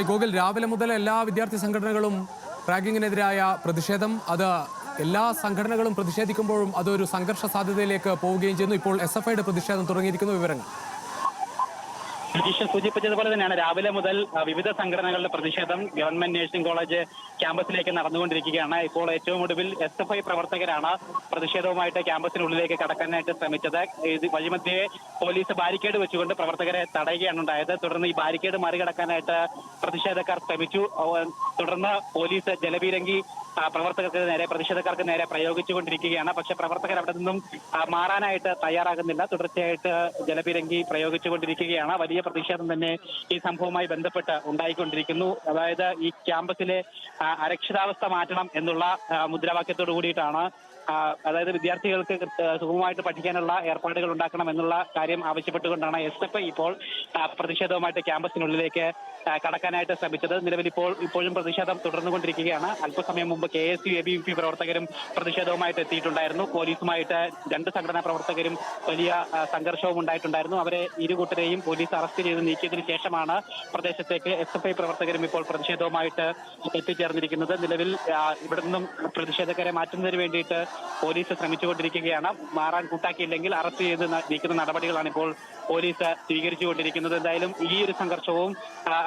ഗോകുൽ, രാവിലെ മുതൽ എല്ലാ വിദ്യാർത്ഥി സംഘടനകളും റാഗിങ്ങിനെതിരായ പ്രതിഷേധം അത് എല്ലാ സംഘടനകളും പ്രതിഷേധിക്കുമ്പോഴും അതൊരു സംഘർഷ സാധ്യതയിലേക്ക് പോവുകയും ചെയ്യുന്നു. ഇപ്പോൾ SFIയുടെ പ്രതിഷേധം തുടങ്ങിയിരിക്കുന്നു. വിവരങ്ങൾ ജിഷൻ സൂചിപ്പിച്ചതുപോലെ തന്നെയാണ് രാവിലെ മുതൽ വിവിധ സംഘടനകളുടെ പ്രതിഷേധം ഗവൺമെന്റ് നഴ്സിംഗ് കോളേജ് ക്യാമ്പസിലേക്ക് നടന്നുകൊണ്ടിരിക്കുകയാണ്. ഇപ്പോൾ ഏറ്റവും ഒടുവിൽ SFI പ്രവർത്തകരാണ് പ്രതിഷേധവുമായിട്ട് ക്യാമ്പസിനുള്ളിലേക്ക് കടക്കാനായിട്ട് ശ്രമിച്ചത്. ഇത് വഴിമധ്യേ പോലീസ് ബാരിക്കേഡ് വെച്ചുകൊണ്ട് പ്രവർത്തകരെ തടയുകയാണ് ഉണ്ടായത്. തുടർന്ന് ഈ ബാരിക്കേഡ് മറികടക്കാനായിട്ട് പ്രതിഷേധക്കാർ ശ്രമിച്ചു. തുടർന്ന് പോലീസ് ജലപീരങ്കി പ്രവർത്തകർക്ക് നേരെ പ്രതിഷേധക്കാർക്ക് നേരെ പ്രയോഗിച്ചുകൊണ്ടിരിക്കുകയാണ്. പക്ഷെ പ്രവർത്തകർ അവിടെ നിന്നും മാറാനായിട്ട് തയ്യാറാകുന്നില്ല. തുടർച്ചയായിട്ട് ജലപീരങ്കി പ്രയോഗിച്ചുകൊണ്ടിരിക്കുകയാണ്. വലിയ പ്രതിഷേധം തന്നെ ഈ സംഭവവുമായി ബന്ധപ്പെട്ട് ഉണ്ടായിക്കൊണ്ടിരിക്കുന്നു. അതായത് ഈ ക്യാമ്പസിലെ അരക്ഷിതാവസ്ഥ മാറ്റണം എന്നുള്ള മുദ്രാവാക്യത്തോടു കൂടിയിട്ടാണ് അതായത് വിദ്യാർത്ഥികൾക്ക് സുഗമമായിട്ട് പഠിക്കാനുള്ള ഏർപ്പാടുകൾ ഉണ്ടാക്കണം എന്നുള്ള കാര്യം ആവശ്യപ്പെട്ടുകൊണ്ടാണ് SFI ഇപ്പോൾ പ്രതിഷേധവുമായിട്ട് ക്യാമ്പസിനുള്ളിലേക്ക് കടക്കാനായിട്ട് ശ്രമിച്ചത്. നിലവിൽ ഇപ്പോഴും പ്രതിഷേധം തുടർന്നുകൊണ്ടിരിക്കുകയാണ്. അല്പസമയം മുമ്പ് KSU ABVP പ്രവർത്തകരും പ്രതിഷേധവുമായിട്ട് എത്തിയിട്ടുണ്ടായിരുന്നു. പോലീസുമായിട്ട് രണ്ട് സംഘടനാ പ്രവർത്തകരും വലിയ സംഘർഷവും ഉണ്ടായിട്ടുണ്ടായിരുന്നു. അവരെ ഇരുകൂട്ടരെയും പോലീസ് അറസ്റ്റ് ചെയ്ത് നീക്കിയതിനു ശേഷമാണ് പ്രദേശത്തേക്ക് SFI പ്രവർത്തകരും ഇപ്പോൾ പ്രതിഷേധവുമായിട്ട് എത്തിച്ചേർന്നിരിക്കുന്നത്. നിലവിൽ ഇവിടെ നിന്നും പ്രതിഷേധക്കാരെ മാറ്റുന്നതിന് വേണ്ടിയിട്ട് പോലീസ് ശ്രമിച്ചുകൊണ്ടിരിക്കുകയാണ്. മാറാൻ കൂട്ടാക്കിയില്ലെങ്കിൽ അറസ്റ്റ് ചെയ്ത് നീക്കുന്ന നടപടികളാണ് ഇപ്പോൾ പോലീസ് സ്വീകരിച്ചുകൊണ്ടിരിക്കുന്നത്. എന്തായാലും ഈ ഒരു സംഘർഷവും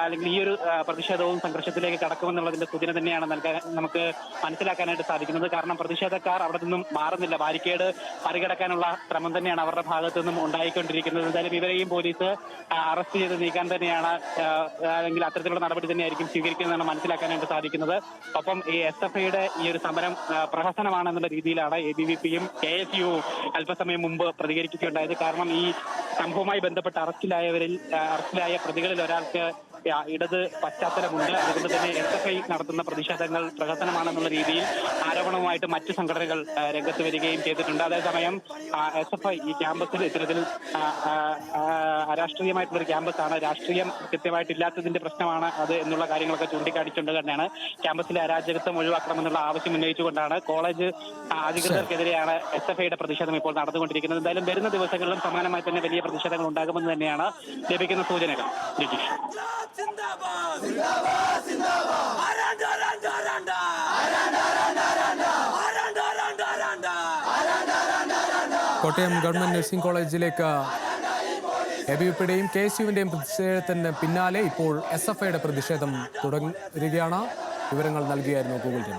അല്ലെങ്കിൽ ഈ ഒരു പ്രതിഷേധവും സംഘർഷത്തിലേക്ക് കടക്കുമെന്നുള്ളതിന്റെ സൂചന തന്നെയാണ് നമുക്ക് മനസ്സിലാക്കാനായിട്ട് സാധിക്കുന്നത്. കാരണം പ്രതിഷേധക്കാർ അവിടെ നിന്നും മാറുന്നില്ല. ബാരിക്കേഡ് മറികടക്കാനുള്ള ശ്രമം തന്നെയാണ് അവരുടെ ഭാഗത്തു നിന്നും ഉണ്ടായിക്കൊണ്ടിരിക്കുന്നത്. എന്തായാലും ഇവരെയും പോലീസ് അറസ്റ്റ് ചെയ്ത് നീക്കാൻ തന്നെയാണ് അല്ലെങ്കിൽ അത്തരത്തിലുള്ള നടപടി തന്നെയായിരിക്കും സ്വീകരിക്കുന്നതെന്നാണ് മനസ്സിലാക്കാനായിട്ട് സാധിക്കുന്നത്. ഒപ്പം ഈ SFIയുടെ ഈ ഒരു സമരം പ്രഹസനമാണെന്നുള്ള രീതിയിലാണ് ABVPയും KSUവും അല്പസമയം മുമ്പ് പ്രതികരിക്കുകയുണ്ടായത്. കാരണം ഈ സംഭവവുമായി ബന്ധപ്പെട്ട് അറസ്റ്റിലായ പ്രതികളിൽ ഒരാൾക്ക് ഇടത് പശ്ചാത്തലമുണ്ട്. അതുകൊണ്ട് തന്നെ SFI നടത്തുന്ന പ്രതിഷേധങ്ങൾ പ്രഹസനമാണെന്നുള്ള രീതിയിൽ ആരോപണവുമായിട്ട് മറ്റു സംഘടനകൾ രംഗത്ത് വരികയും ചെയ്തിട്ടുണ്ട്. അതേസമയം SFI ഈ ക്യാമ്പസിൽ ഇത്തരത്തിൽ അരാഷ്ട്രീയമായിട്ടുള്ള ഒരു ക്യാമ്പസാണ്, രാഷ്ട്രീയം കൃത്യമായിട്ടില്ലാത്തതിന്റെ പ്രശ്നമാണ് അത് എന്നുള്ള കാര്യങ്ങളൊക്കെ ചൂണ്ടിക്കാണിച്ചുകൊണ്ട് തന്നെയാണ് ക്യാമ്പസിലെ അരാജകത്വം ഒഴിവാക്കണമെന്നുള്ള ആവശ്യം ഉന്നയിച്ചുകൊണ്ടാണ് കോളേജ് അധികൃതർക്കെതിരെയാണ് SFIയുടെ പ്രതിഷേധം ഇപ്പോൾ നടന്നുകൊണ്ടിരിക്കുന്നത്. എന്തായാലും വരുന്ന ദിവസങ്ങളിലും സമാനമായി തന്നെ വലിയ പ്രതിഷേധങ്ങൾ ഉണ്ടാകുമെന്ന് തന്നെയാണ് ലഭിക്കുന്ന സൂചനകൾ. ജിജീഷ്. കോട്ടയം ഗവൺമെന്റ് നഴ്സിംഗ് കോളേജിലേക്ക് ABVPയുടെയും KSUവിന്റെയും പ്രതിഷേധത്തിന് പിന്നാലെ ഇപ്പോൾ SFIയുടെ പ്രതിഷേധം തുടരുകയാണ്. വിവരങ്ങൾ നൽകിയായിരുന്നു ഗൂഗിൾ.